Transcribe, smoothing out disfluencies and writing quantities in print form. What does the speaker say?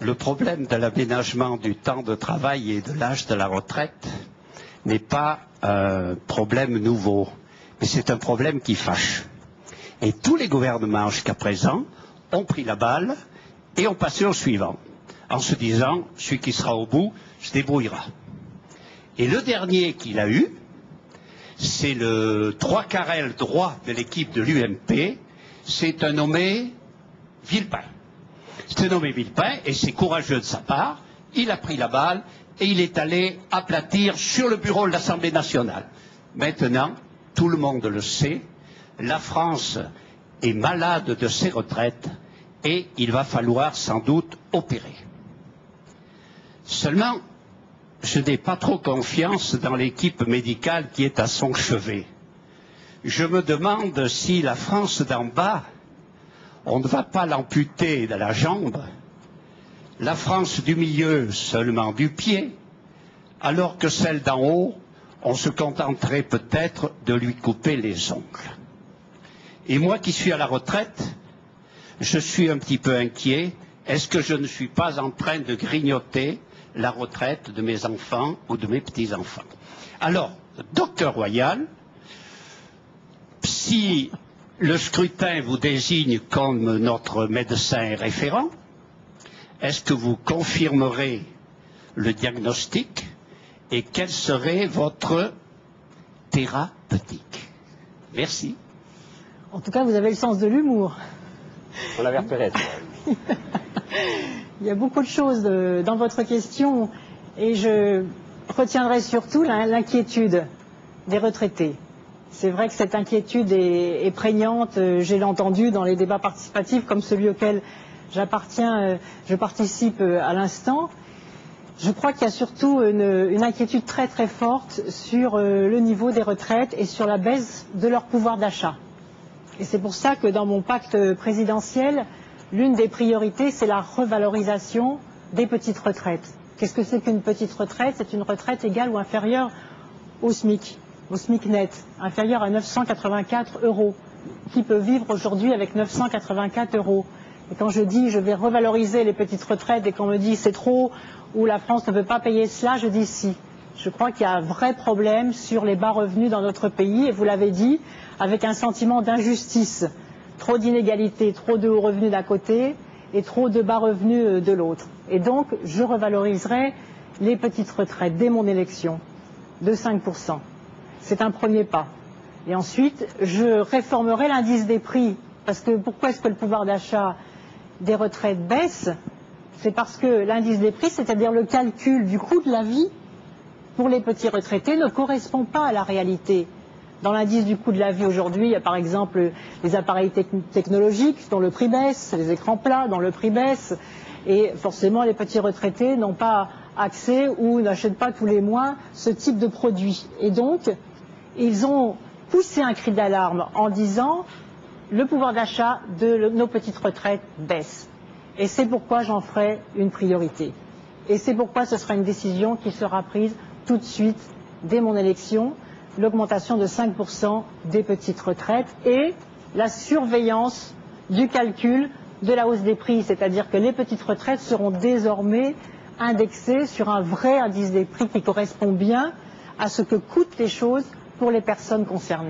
Le problème de l'aménagement du temps de travail et de l'âge de la retraite n'est pas un problème nouveau, mais c'est un problème qui fâche. Et tous les gouvernements jusqu'à présent ont pris la balle et ont passé au suivant, en se disant « celui qui sera au bout se débrouillera ». Et le dernier qu'il a eu, c'est le trois quarts droit de l'équipe de l'UMP, c'est un nommé Villepin. C'est un nommé Villepin et c'est courageux de sa part, il a pris la balle et il est allé aplatir sur le bureau de l'Assemblée nationale. Maintenant, tout le monde le sait, la France est malade de ses retraites et il va falloir sans doute opérer. Seulement, je n'ai pas trop confiance dans l'équipe médicale qui est à son chevet. Je me demande si la France d'en bas, on ne va pas l'amputer de la jambe, la France du milieu seulement du pied, alors que celle d'en haut, on se contenterait peut-être de lui couper les ongles. Et moi qui suis à la retraite, je suis un petit peu inquiet. Est-ce que je ne suis pas en train de grignoter la retraite de mes enfants ou de mes petits-enfants? Alors, docteur Royal, si le scrutin vous désigne comme notre médecin référent, est-ce que vous confirmerez le diagnostic et quelle serait votre thérapeutique? Merci. En tout cas, vous avez le sens de l'humour. On l'avait repéré. Il y a beaucoup de choses dans votre question et je retiendrai surtout l'inquiétude des retraités. C'est vrai que cette inquiétude est prégnante, je l'ai entendu dans les débats participatifs comme celui auquel je participe à l'instant. Je crois qu'il y a surtout une inquiétude très très forte sur le niveau des retraites et sur la baisse de leur pouvoir d'achat. Et c'est pour ça que dans mon pacte présidentiel, l'une des priorités, c'est la revalorisation des petites retraites. Qu'est-ce que c'est qu'une petite retraite? C'est une retraite égale ou inférieure au SMIC net, inférieure à 984 €. Qui peut vivre aujourd'hui avec 984 €? Et quand je dis je vais revaloriser les petites retraites et qu'on me dit c'est trop ou la France ne peut pas payer cela, je dis si. Je crois qu'il y a un vrai problème sur les bas revenus dans notre pays et vous l'avez dit, avec un sentiment d'injustice. Trop d'inégalités, trop de hauts revenus d'un côté et trop de bas revenus de l'autre. Et donc, je revaloriserai les petites retraites dès mon élection de 5%. C'est un premier pas. Et ensuite, je réformerai l'indice des prix. Parce que pourquoi est-ce que le pouvoir d'achat des retraites baisse? C'est parce que l'indice des prix, c'est-à-dire le calcul du coût de la vie pour les petits retraités, ne correspond pas à la réalité. Dans l'indice du coût de la vie aujourd'hui, il y a par exemple les appareils technologiques dont le prix baisse, les écrans plats dont le prix baisse, et forcément les petits retraités n'ont pas accès ou n'achètent pas tous les mois ce type de produit. Et donc, ils ont poussé un cri d'alarme en disant le pouvoir d'achat de nos petites retraites baisse. Et c'est pourquoi j'en ferai une priorité. Et c'est pourquoi ce sera une décision qui sera prise tout de suite dès mon élection, l'augmentation de 5% des petites retraites et la surveillance du calcul de la hausse des prix, c'est-à-dire que les petites retraites seront désormais indexées sur un vrai indice des prix qui correspond bien à ce que coûtent les choses pour les personnes concernées.